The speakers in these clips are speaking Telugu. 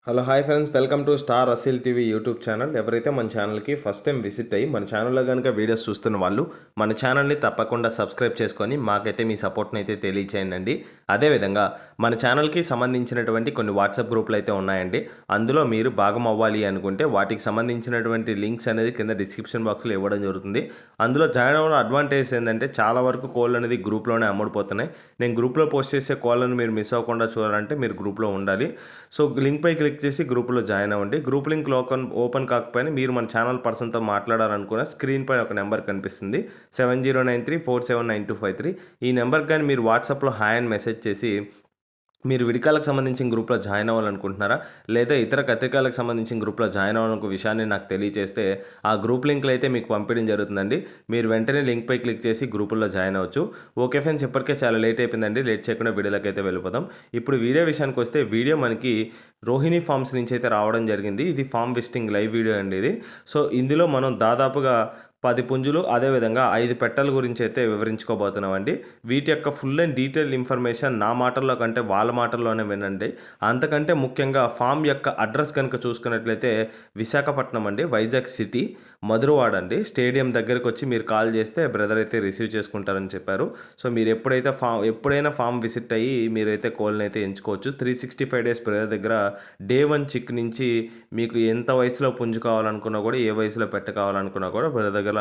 Hello hi friends, welcome to star Aseel TV YouTube channel. ఎవరైతే మన ఛానల్కి ఫస్ట్ టైం విజిట్ అయ్యి మన ఛానల్లో కనుక వీడియోస్ చూస్తున్న వాళ్ళు మన ఛానల్ని తప్పకుండా సబ్స్క్రైబ్ చేసుకొని మాకైతే మీ సపోర్ట్ని అయితే తెలియచేయండి. అదేవిధంగా మన ఛానల్కి సంబంధించినటువంటి కొన్ని వాట్సాప్ గ్రూపులు అయితే ఉన్నాయండి. అందులో మీరు భాగం అవ్వాలి అనుకుంటే వాటికి సంబంధించినటువంటి లింక్స్ అనేది కింద డిస్క్రిప్షన్ బాక్స్లో ఇవ్వడం జరుగుతుంది. అందులో జాయిన్ అవ్వడం అడ్వాంటేజ్ ఏంటంటే చాలా వరకు కోళ్ళు అనేది గ్రూప్లోనే అమ్ముడిపోతున్నాయి. నేను గ్రూప్లో పోస్ట్ చేసే కోళ్ళను మీరు మిస్ అవ్వకుండా చూడాలంటే మీరు గ్రూప్లో ఉండాలి. సో లింక్ పై క్లిక్ చేసి గ్రూపులో జాయిన్ అవ్వండి. గ్రూప్ లింక్ ఓపెన్ కాకపోయినా మీరు మన ఛానల్ పర్సన్తో మాట్లాడాలనుకున్న స్క్రీన్ పై ఒక నెంబర్ కనిపిస్తుంది, 7093479253. ఈ నెంబర్కి కానీ మీరు వాట్సాప్లో హాయ్ అని మెసేజ్ చేసి మీరు విడికాలకు సంబంధించిన గ్రూప్లో జాయిన్ అవ్వాలనుకుంటున్నారా, లేదా ఇతర కత్రికాలకు సంబంధించిన గ్రూప్లో జాయిన్ అవ్వాలనుకో విషయాన్ని నాకు తెలియజేస్తే ఆ గ్రూప్ లింక్లు అయితే మీకు పంపించడం జరుగుతుందండి. మీరు వెంటనే లింక్ పై క్లిక్ చేసి గ్రూపుల్లో జాయిన్ అవ్వచ్చు. ఓకే ఫ్రెండ్స్, ఇప్పటికే చాలా లేట్ అయిపోయిందండి. లేట్ చేయకుండా వీడియోలోకి అయితే వెళ్ళిపోదాం. ఇప్పుడు వీడియో విషయానికి వస్తే వీడియో మనకి రోహిణి ఫార్మ్స్ నుంచి అయితే రావడం జరిగింది. ఇది ఫామ్ విజిటింగ్ లైవ్ వీడియో అండి ఇది. సో ఇందులో మనం దాదాపుగా 10 పుంజులు అదేవిధంగా 5 పెట్టల గురించి అయితే వివరించుకోబోతున్నామండి. వీటి యొక్క ఫుల్ అండ్ డీటెయిల్ ఇన్ఫర్మేషన్ నా మాటల్లో కంటే వాళ్ళ మాటల్లోనే వినండి. అంతకంటే ముఖ్యంగా ఫామ్ యొక్క అడ్రస్ కనుక చూసుకున్నట్లయితే విశాఖపట్నం అండి, వైజాగ్ సిటీ, మధురవాడ అండి. స్టేడియం దగ్గరికి వచ్చి మీరు కాల్ చేస్తే బ్రదర్ అయితే రిసీవ్ చేసుకుంటారని చెప్పారు. సో మీరు ఎప్పుడైనా ఫామ్ విజిట్ అయ్యి మీరైతే కోల్ని అయితే ఎంచుకోవచ్చు. 365 డేస్ బ్రదర్ దగ్గర డే 1 చిక్ నుంచి మీకు ఎంత వయసులో పుంజు కావాలనుకున్నా కూడా, ఏ వయసులో పెట్ట కావాలనుకున్నా కూడా బ్రదర్ దగ్గర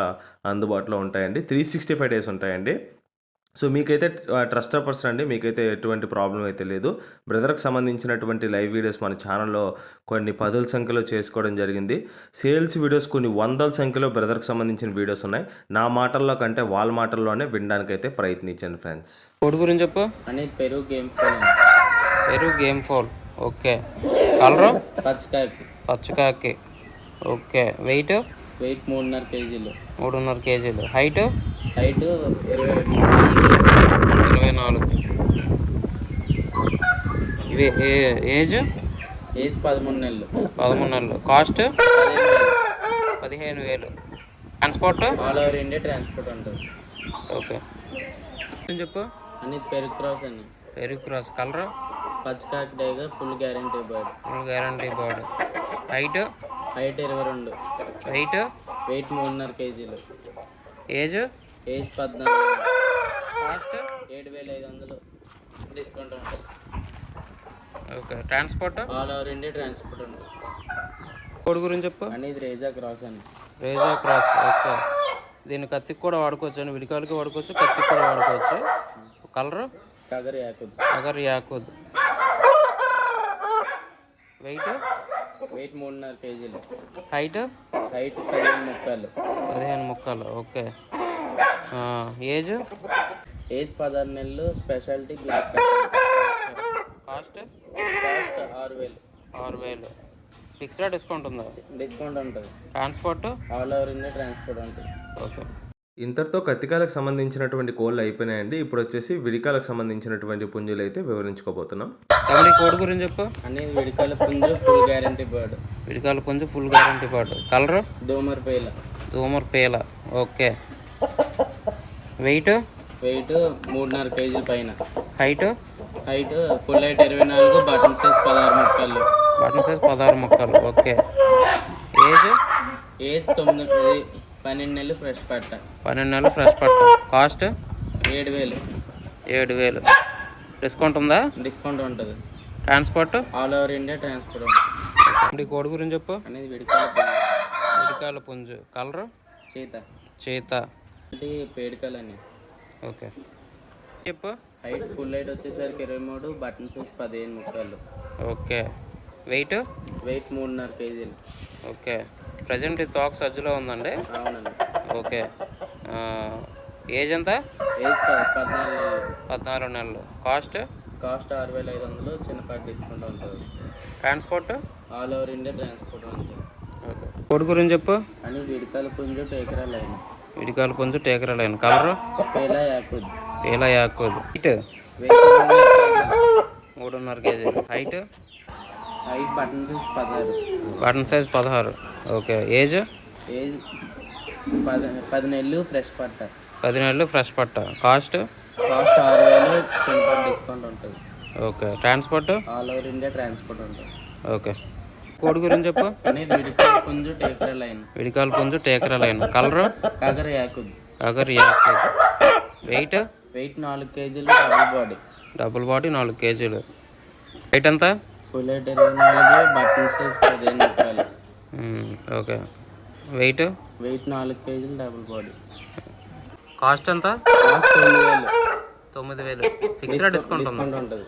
అందుబాటులో ఉంటాయండి. 365 డేస్ ఉంటాయండి. సో మీకైతే ట్రస్టెడ్ పర్సన్ అండి, మీకైతే ఎటువంటి ప్రాబ్లం అయితే లేదు. బ్రదర్కి సంబంధించినటువంటి లైవ్ వీడియోస్ మన ఛానల్లో కొన్ని 10ల సంఖ్యలో చేసుకోవడం జరిగింది. సేల్స్ వీడియోస్ కొన్ని 100ల సంఖ్యలో బ్రదర్కి సంబంధించిన వీడియోస్ ఉన్నాయి. నా మాటల్లో కంటే వాళ్ళ మాటల్లోనే వినడానికైతే ప్రయత్నించాను ఫ్రెండ్స్. కోడి గురించి చెప్పు. అని పెరుగు గేమ్ ఫోన్. పెరుగు గేమ్ ఫోన్. ఓకే. కలరు పచ్చకాకి. ఓకే. వెయిట్ 3.5 కేజీలు. 3.5 కేజీలు. హైట్ 24. ఇవి ఏజ్ 13 నెలలు. 13 నెలలు. Cost 15,000. Transport all over India transport ఉంటుంది. ఓకే. చెప్పు. అని పెరుగు క్రాస్ అని. పెరుగు క్రాస్. కలర్ పచ్చకాకి డైగర్. Full guarantee bird. Height 22. Weight 3.5 కేజీలు. ఏజ్ 14. కాస్ట్ 7,500 డిస్కౌంట్ ఉంటుంది. Okay. Transport all over India transport ఉంటుంది. కోడి గురించి చెప్పు. అని ఇది రేజా క్రాస్ అని. రేజా క్రాస్. ఓకే. దీన్ని కత్తికి కూడా వాడుకోవచ్చు అండి, విడికాలకి వాడుకోవచ్చు, కత్తికి కూడా వాడుకోవచ్చు. కలరు కగర్ యాకుద్. వెయిట్ 3.5 కేజీలు. హైట్ 15 ముక్కలు. ఓకే. ఏజ్ 16 నెలలు. Speciality block. Cost 6,000. Fixed discount ఉందా? డిస్కౌంట్ ఉంటుంది. Transport all over India transport ఉంటుంది. ఓకే. ఇంతటితో కత్తికాలకు సంబంధించినటువంటి కోళ్ళు అయిపోయినాయండి. ఇప్పుడు వచ్చేసి విడికాలకు సంబంధించినటువంటి పుంజులు అయితే వివరించుకోబోతున్నాం. కోడి గురించి చెప్పు. అని విడికాల పుంజు ఫుల్ గ్యారంటీ బర్డ్. విడికాల పుంజు ఫుల్ గ్యారంటీ బర్డ్. కలర్ దోమర్ పేల. ఓకే. వెయిట్ 3.5 కేజీల పైన. Height full height 24. Button size 16 ముక్కలు. ఓకే. ఏజ్ 12 నెలలు. ఫ్రెష్ పట్ట. 12 నెలలు ఫ్రెష్ పట్ట. కాస్ట్ 7,000. డిస్కౌంట్ ఉందా? డిస్కౌంట్ ఉంటుంది. Transport all over India transport ఉంటుంది. కోడి గురించి చెప్పు. అనేది విడికాల పుంజు. కలర్ చీత. పేడికల్ అని. ఓకే. చెప్పు. హైట్ ఫుల్ హైట్ వచ్చేసరికి 23. బటన్ సైజ్ 15 ముక్కలు. ఓకే. వెయిట్ 3.5 కేజీలు. ఓకే. ప్రజెంట్ ఈ తోక సజ్జులో ఉందండి. అవునండి. ఓకే. ఏజ్ ఎంత? ఏజ్ 14 నెలలు. కాస్ట్ 6,500. చిన్నపాటి డిస్కౌంట్ ఉంటుంది. Transport all over India transport ఉంటుంది. ఓకే. కోడి గురించి చెప్పు. అని విడికాల పుంజు టేకరా లైన్. కలర్ పేలా యాకుద్. హైట్ 3.5 కేజీలు. Height button size 16. Okay. Age 10 నెలలు. ఫ్రెష్ పట్ట. 10 నెలలు ఫ్రెష్ పట్ట. కాస్ట్ 6,000. చిన్నపాటి డిస్కౌంట్ ఉంటుంది. Okay. Transport all over India transport ఉంటుంది. ఓకే. కోడి గురించి చెప్పు. అనేది విడికాల పుంజు టేకర లైన్. విడికాల పుంజు టేకర లైన్. కలరు కగర్ యాకుబ్. అగర్ యాక్. వెయిట్ వెయిట్ 4 కేజీలు డబుల్ బాడీ. డబుల్ బాడీ 4 కేజీలు. వెయిట్ ఎంత? ఫుల్ హెడ్ 24, బటన్ సైజ్ 15 రూపాయలు. ఓకే. వెయిట్ వెయిట్ 4 కేజీలు డబుల్ బాడీ. కాస్ట్ ఎంత? కాస్ట్ 9,000. 9,000. ఫిక్స్డ్ డిస్కౌంట్ ఉంది. ఉంటుంది.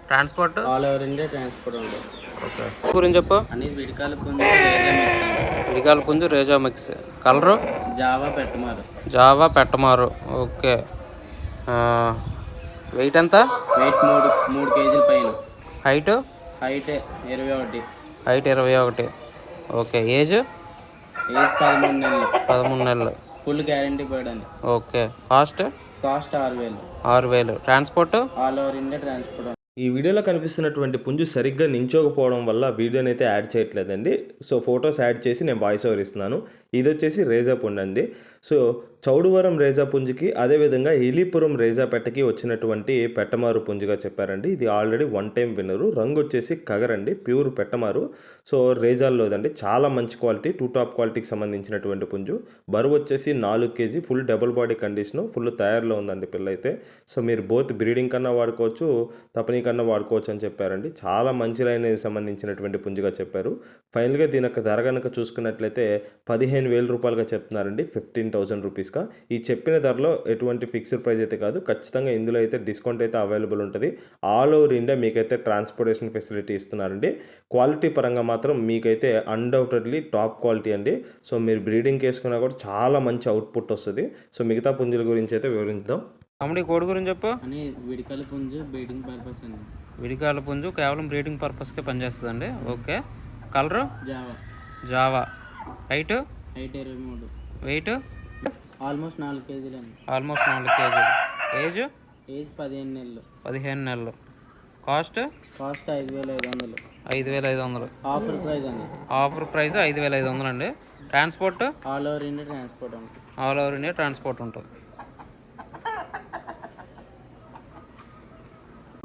Transport all over India transport ఉంటుంది. ఓకే. గురించి చెప్పు. అనేది విడికాల పుంజు రేజా మిక్స్ అండి. విడికాల పుంజు రేజా మిక్స్. కలరు జావా పెట్టమారు. జావా పెట్టమారు. ఓకే. వెయిట్ ఎంత? వెయిట్ 3 కేజీల పైన. Height height 21. Height 21. Okay. Age age 13 నెలలు. 13 నెలలు. ఫుల్ గ్యారంటీ బర్డ్ అండి. Okay. Cost cost 6,000. 6,000. Transport all over India transport. ఈ వీడియోలో కనిపిస్తున్నటువంటి పుంజు సరిగ్గా నించోకపోవడం వల్ల వీడియోని అయితే యాడ్ చేయట్లేదండి. సో ఫొటోస్ యాడ్ చేసి నేను వాయిస్ ఓవర్ ఇస్తున్నాను. ఇది వచ్చేసి రేజా పుంజు అండి. సో చౌడువరం రేజా పుంజుకి అదేవిధంగా ఇలీపురం రేజా పెట్టకి వచ్చినటువంటి పెట్టమారు పుంజుగా చెప్పారండి. ఇది ఆల్రెడీ 1 టైం విన్నరు. రంగు వచ్చేసి కగర్ అండి, ప్యూర్ పెట్టమారు. సో రేజాల్లోదండి చాలా మంచి క్వాలిటీ, 2 టాప్ క్వాలిటీకి సంబంధించినటువంటి పుంజు. బరువు వచ్చేసి 4 కేజీ, full double body condition, full తయారులో ఉందండి పిల్ల అయితే. సో మీరు బోత్ బ్రీడింగ్ కన్నా వాడుకోవచ్చు, తపనీ కన్నా వాడుకోవచ్చు అని చెప్పారండి. చాలా మంచి లైన్ సంబంధించినటువంటి పుంజుగా చెప్పారు. ఫైనల్గా దీని యొక్క ధర కనుక చూసుకున్నట్లయితే 15,000 రూపాయలుగా చెప్తున్నారండి, 15,000 రూపీస్గా. ఈ చెప్పిన ధరలో ఎటువంటి ఫిక్స్డ్ ప్రైస్ అయితే కాదు, ఖచ్చితంగా ఇందులో అయితే డిస్కౌంట్ అయితే అవైలబుల్ ఉంటుంది. ఆల్ ఓవర్ ఇండియా మీకైతే ట్రాన్స్పోర్టేషన్ ఫెసిలిటీ ఇస్తున్నారండి. క్వాలిటీ పరంగా మాత్రం మీకైతే అన్డౌటెడ్లీ టాప్ క్వాలిటీ అండి. సో మీరు బ్రీడింగ్ వేసుకున్నా కూడా చాలా మంచి అవుట్పుట్ వస్తుంది. సో మిగతా పుంజుల గురించి అయితే వివరిద్దాం. కామెడీ కోడి గురించి చెప్పు. అని విడికాల పుంజు బ్రీడింగ్ పర్పస్ అండి. విడికాల పుంజు కేవలం బ్రీడింగ్ పర్పస్కే పనిచేస్తుందండి. ఓకే. కలరు జావా. జావా. Height height 23. వెయిట్ ఆల్మోస్ట్ 4 కేజీలు అండి. ఆల్మోస్ట్ 4 కేజీలు. ఏజ్ ఏజ్ 15 నెలలు. 15 నెలలు. Cost cost 5,500. 5,500. ఆఫర్ ప్రైస్ అండి. ఆఫర్ ప్రైస్ 5,500 అండి. Transport all over India transport ఉంటుంది. ఆల్ ఓవర్ ఇండియా ట్రాన్స్పోర్ట్ ఉంటుంది.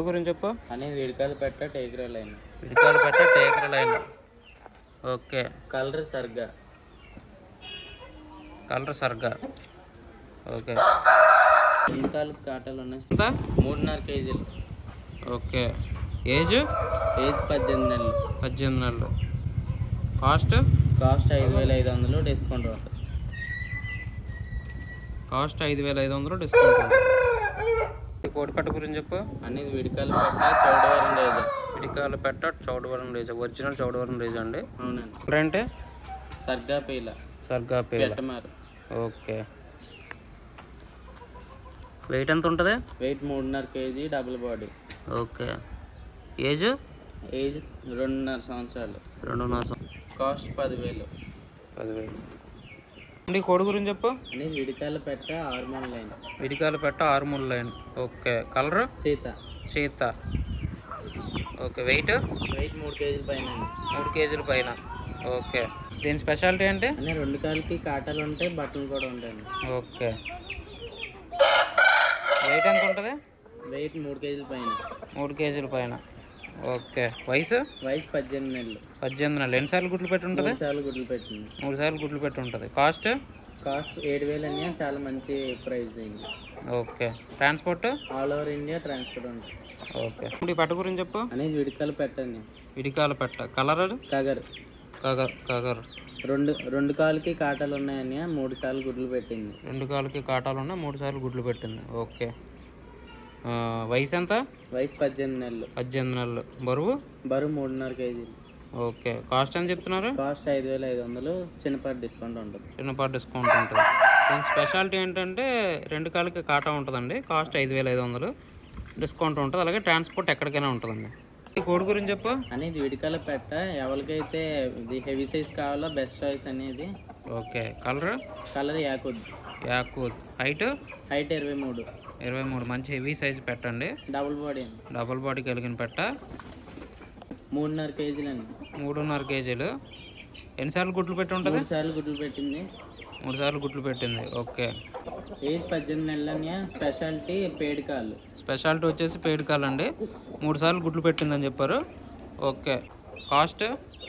గురించి చెప్పు. అనేది విడికాల పెట్ట టేకర లైన్. విడికాలు పెట్ట టేకర లైన్. ఓకే. కలర్ సర్గా. కలర్ సర్గా. ఓకే. విడికాలు కాటలు ఉన్నాయి. ఎంత? 3.5 కేజీలు. ఓకే. ఏజ్ ఏజ్ 18 నెలలు. 18 నెలలు. కాస్ట్ కాస్ట్ 5,500 డిస్కౌంట్ ఉంటుంది. కాస్ట్ 5,500 డిస్కౌంట్ ఉంటుంది. కోడి పెట్ట గురించి చెప్పు. అనేది విడికాల పెట్ట చౌడవరం రేజా. విడికాల పెట్ట చౌడవరం రేజా. ఒరిజినల్ చౌడవరం రేజా అండి. అవునండి. అంటే సర్గా పీల. సర్గా పేల. పెట్టమారు. ఓకే. వెయిట్ ఎంత ఉంటుంది? Weight 3.5 KG double body. Okay. Age age 2.5 సంవత్సరాలు. 2.5. కాస్ట్ 10,000. 10,000. కోడి గురించి చెప్పు. అనేది విడికాల పెట్ట హార్మోన్ లైన్. విడికాల పెట్ట హార్మోన్ లైన్. ఓకే. కలర్ సీత. సీత. ఓకే. వెయిట్ వెయిట్ 3 కేజీల పైన. 3 కేజీల పైన. ఓకే. దీని స్పెషాలిటీ అంటే అనే 2 కాళ్ళకి కాటాలు ఉంటాయి, బట్టలు కూడా ఉంటాయండి. ఓకే. వెయిట్ ఎంత ఉంటుంది? వెయిట్ 3 కేజీల పైన. 3 కేజీల పైన. ఓకే. వయసు 18 నెలలు. 18 నెలలు. ఎన్నిసార్లు గుడ్లు పెట్టి ఉంటుంది? 3 సార్లు గుడ్లు పెట్టింది. 3 సార్లు గుడ్లు పెట్టి ఉంటుంది. కాస్ట్ కాస్ట్ 7,000 అని చాలా మంచి ప్రైస్ దీనికి. Okay. Transport all over India transport ఉంటుంది. ఓకే. ఈ పెట్ట గురించి చెప్పు. అనేది విడికాల పెట్టండి. విడికాల పెట్ట. కలర్ కగర్. కగర్. కగర్. 2 కాళ్ళకి కాటాలు ఉన్నాయని 3 సార్లు గుడ్లు పెట్టింది. 2 కాళ్ళకి కాటాలు ఉన్నాయి, 3 సార్లు గుడ్లు పెట్టింది. ఓకే. వయసు ఎంత? వయసు 18 నెలలు. 18 నెలలు. బరువు 3.5 కేజీలు. ఓకే. కాస్ట్ ఎంత చెప్తున్నారు? కాస్ట్ 5,500. చిన్నపాటి డిస్కౌంట్ ఉంటుంది. చిన్నపాటి డిస్కౌంట్ ఉంటుంది. దీని స్పెషాలిటీ ఏంటంటే 2 కాళ్ళకి కాటా ఉంటుందండి. కాస్ట్ 5,500. డిస్కౌంట్ ఉంటుంది. అలాగే ట్రాన్స్పోర్ట్ ఎక్కడికైనా ఉంటుందండి. ఈ కోడి గురించి చెప్పు. అనేది విడికాల పెట్ట ఎవరికైతే ఇది హెవీ సైజ్ కావాలో బెస్ట్ చాయిస్ అనేది. ఓకే. కలర్ కలర్ యాకుద్. యాకూత్. Height height 23. 23. మంచి హెవీ సైజ్ పెట్టండి. Double body. డబుల్ బాడీ కలిగిన పెట్ట. 3.5 కేజీలు అండి. 3.5 కేజీలు. ఎన్నిసార్లు గుడ్లు పెట్టి ఉంటుంది? 3 సార్లు గుడ్లు పెట్టింది. 3 సార్లు గుడ్లు పెట్టింది. ఓకే. ఏజ్ 18 నెలలని. స్పెషాలిటీ పేడి కాళ్ళు. స్పెషాలిటీ వచ్చేసి పేడు కాలండి. 3 సార్లు గుడ్లు పెట్టిందని చెప్పారు. ఓకే. Cost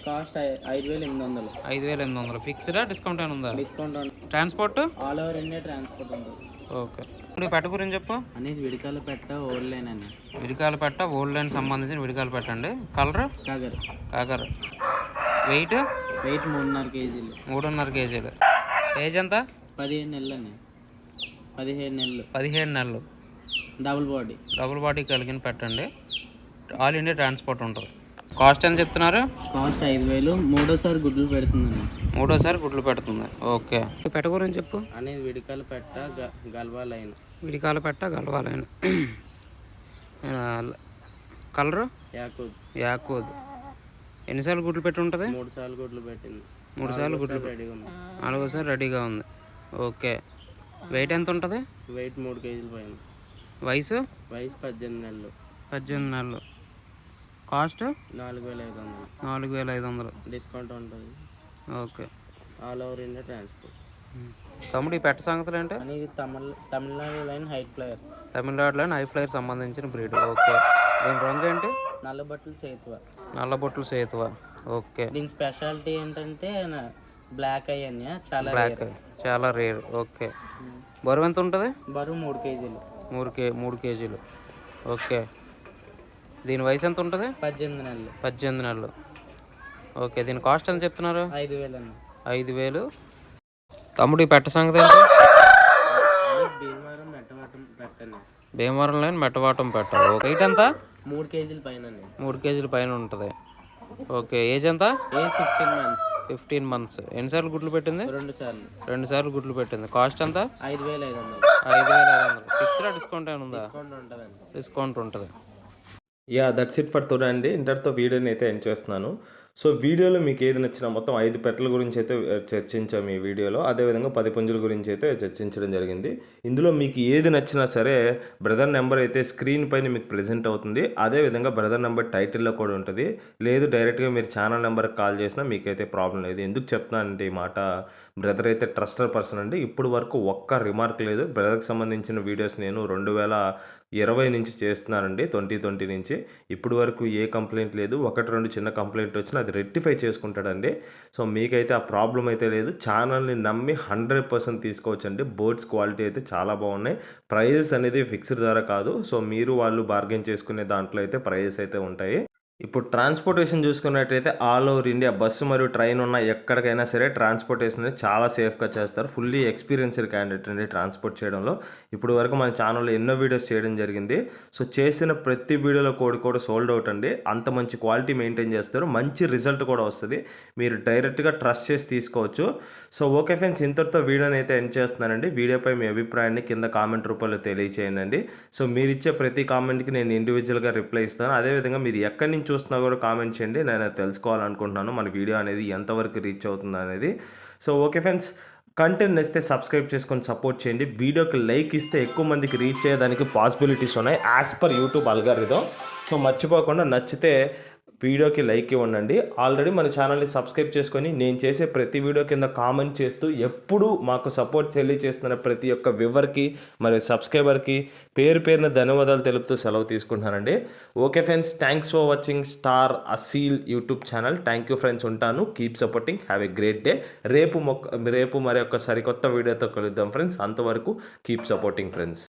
cost 5,800. 5,800 ఫిక్స్డా డిస్కౌంట్ ఏమైనా ఉందా? Discount transport all over India transport ఉంటుంది. ఓకే. ఇప్పుడు పెట్ట గురించి చెప్పు. అనేది విడికాల పెట్ట ఓల్డ్ లైన్ అని. విడికాల పెట్ట ఓల్డ్ లైన్ సంబంధించిన విడికాల పెట్టండి. కలర్ కాగర్. కాకర. వెయిట్ 3.5 కేజీలు. 3.5 కేజీలు. ఏజ్ ఎంత? 15 నెలలు అండి. 15 నెలలు. 15 నెలలు. Double body. డబుల్ బాడీ కలిగిన పెట్టండి. ఆల్ ఇండియా ట్రాన్స్పోర్ట్ ఉంటుంది. కాస్ట్ ఎంత చెప్తున్నారు? కాస్ట్ 5,000. మూడోసారి గుడ్లు పెడుతుందండి. మూడోసారి గుడ్లు పెడుతుంది. ఓకే. పెట్ట గురించి చెప్పు. అనేది విడికాల పెట్ట గల్వా లైన్. విడికాల పెట్ట గలవాలైన. కలరు యాకూబ్. యాకోద్. ఎన్నిసార్లు గుడ్లు పెట్టి ఉంటుంది? 3 సార్లు గుడ్లు పెట్టింది. 3 సార్లు గుడ్లు రెడీగా ఉంది. 4సారి రెడీగా ఉంది. ఓకే. వెయిట్ ఎంత ఉంటుంది? వెయిట్ 3 కేజీల పైన. వయసు 18 నెలలు. 18 నెలలు. కాస్ట్ 4,500. 4,500. డిస్కౌంట్ ఉంటుంది. Okay. All over India transport. తమ్ముడు ఈ పెట్ట సంగతులు ఏంటి? అనేది తమిళనాడు లైన్ హైట్ ఫ్లైయర్. తమిళనాడులో హై ఫ్లైర్ సంబంధించిన బ్రీడ్. ఓకే. దీని రంగు ఏంటి? నల్ల బట్టలు సేతువ. నల్లబొట్లు సేతువ. ఓకే. దీని స్పెషాలిటీ ఏంటంటే బ్లాక్ అయ్యి చాలా బ్లాక్ rare. చాలా రేర్. ఓకే. బరువు ఎంత ఉంటుంది? బరువు 3 కేజీలు. 3 కేజీలు. ఓకే. దీని వయసు ఎంత ఉంటుంది? 18 నెలలు. 18 నెలలు. ఓకే. దీని కాస్ట్ ఎంత చెప్తున్నారు? 5,000 అన్న. 5,000. తమ్ముడు ఈ పెట్ట సంగతి ఏంటి? భీమవరం మెట్టవాటం పెట్టండి. భీమవరం లైన్ మెట్టవాటం పెట్ట. వెయిట్ ఎంత? 3 కేజీల పైన. 3 కేజీల పైన ఉంటుంది. ఓకే. ఏజ్ ఎంత? Age 15 months. 15 మంత్స్. ఎన్నిసార్లు గుడ్లు పెట్టింది? 2 సార్లు. 2 సార్లు గుడ్లు పెట్టింది. కాస్ట్ ఎంత? 5,500. 5,500. ఫిక్స్డ్ డిస్కౌంట్ ఏమైనా ఉందా? డిస్కౌంట్ ఉంటుందండి. డిస్కౌంట్ ఉంటుంది. Yeah that's it for today అండి. ఇంతటితో వీడియోని అయితే ఎండ్ చేస్తున్నాను. సో వీడియోలో మీకు ఏది నచ్చినా మొత్తం 5 పెట్టల గురించి అయితే చర్చించాము ఈ వీడియోలో. అదేవిధంగా 10 పుంజుల గురించి అయితే చర్చించడం జరిగింది. ఇందులో మీకు ఏది నచ్చినా సరే బ్రదర్ నెంబర్ అయితే స్క్రీన్ పైన మీకు ప్రెజెంట్ అవుతుంది. అదేవిధంగా బ్రదర్ నెంబర్ టైటిల్లో కూడా ఉంటుంది. లేదు డైరెక్ట్గా మీరు ఛానల్ నెంబర్కి కాల్ చేసినా మీకైతే ప్రాబ్లం లేదు. ఎందుకు చెప్తున్నానంటే ఈ మాట, బ్రదర్ అయితే ట్రస్టెడ్ పర్సన్ అండి. ఇప్పుడు వరకు ఒక్క రిమార్క్ లేదు. బ్రదర్కి సంబంధించిన వీడియోస్ నేను 2020 నుంచి చేస్తున్నానండి, 2020 నుంచి. ఇప్పుడు వరకు ఏ కంప్లైంట్ లేదు. 1-2 చిన్న కంప్లైంట్ వచ్చినా అది రెక్టిఫై చేసుకుంటాడండి. సో మీకైతే ఆ ప్రాబ్లం అయితే లేదు. ఛానల్ని నమ్మి 100% తీసుకోవచ్చండి. బర్డ్స్ క్వాలిటీ అయితే చాలా బాగున్నాయి. ప్రైజెస్ అనేది ఫిక్స్డ్ ధర కాదు. సో మీరు వాళ్ళు బార్గెన్ చేసుకునే దాంట్లో అయితే ప్రైజెస్ అయితే ఉంటాయి. ఇప్పుడు ట్రాన్స్పోర్టేషన్ చూసుకున్నట్టయితే ఆల్ ఓవర్ ఇండియా బస్సు మరియు ట్రైన్ ఉన్న ఎక్కడికైనా సరే ట్రాన్స్పోర్టేషన్ అనేది చాలా సేఫ్గా చేస్తారు. ఫుల్లీ ఎక్స్పీరియన్స్డ్ క్యాండిడేట్ అండి ట్రాన్స్పోర్ట్ చేయడంలో. ఇప్పుడు వరకు మన ఛానల్లో ఎన్నో వీడియోస్ చేయడం జరిగింది. సో చేసిన ప్రతి వీడియోలో కోడ్ కూడా సోల్డ్ అవుట్ అండి. అంత మంచి క్వాలిటీ మెయింటైన్ చేస్తారు. మంచి రిజల్ట్ కూడా వస్తుంది. మీరు డైరెక్ట్గా ట్రస్ట్ చేసి తీసుకోవచ్చు. సో ఓకే ఫ్రెండ్స్, ఇంతటితో వీడియోని అయితే ఎండ్ చేస్తున్నానండి. వీడియోపై మీ అభిప్రాయాన్ని కింద కామెంట్ రూపంలో తెలియచేయండి. సో మీరు ఇచ్చే ప్రతి కామెంట్కి నేను ఇండివిజువల్గా రిప్లై ఇస్తాను. అదేవిధంగా మీరు ఎక్కడి నుంచి చూస్తున్నా కూడా కామెంట్ చేయండి. నేను తెలుసుకోవాలనుకుంటున్నాను మన వీడియో అనేది ఎంతవరకు రీచ్ అవుతుంది అనేది. సో ఓకే ఫ్రెండ్స్, కంటెంట్ నచ్చితే సబ్స్క్రైబ్ చేసుకొని సపోర్ట్ చేయండి. వీడియోకి లైక్ ఇస్తే ఎక్కువ మందికి రీచ్ అయ్యేదానికి పాసిబిలిటీస్ ఉన్నాయి as per YouTube algorithm. So మర్చిపోకుండా నచ్చితే వీడియోకి లైక్ ఇవ్వండి. ఆల్రెడీ మన ఛానల్ని సబ్స్క్రైబ్ చేసుకొని నేను చేసే ప్రతి వీడియో కింద కామెంట్ చేస్తూ ఎప్పుడూ మాకు సపోర్ట్ తెలియజేస్తున్న ప్రతి ఒక్క వ్యూవర్కి మరియు సబ్స్క్రైబర్కి పేరున ధన్యవాదాలు తెలుపుతూ సెలవు తీసుకుంటున్నానండి. Okay friends, thanks for watching star Aseel YouTube channel. Thank you friends, ఉంటాను. Keep supporting. Have a great day. రేపు మరి ఒక సరికొత్త వీడియోతో కలుద్దాం ఫ్రెండ్స్. అంతవరకు కీప్ సపోర్టింగ్ ఫ్రెండ్స్.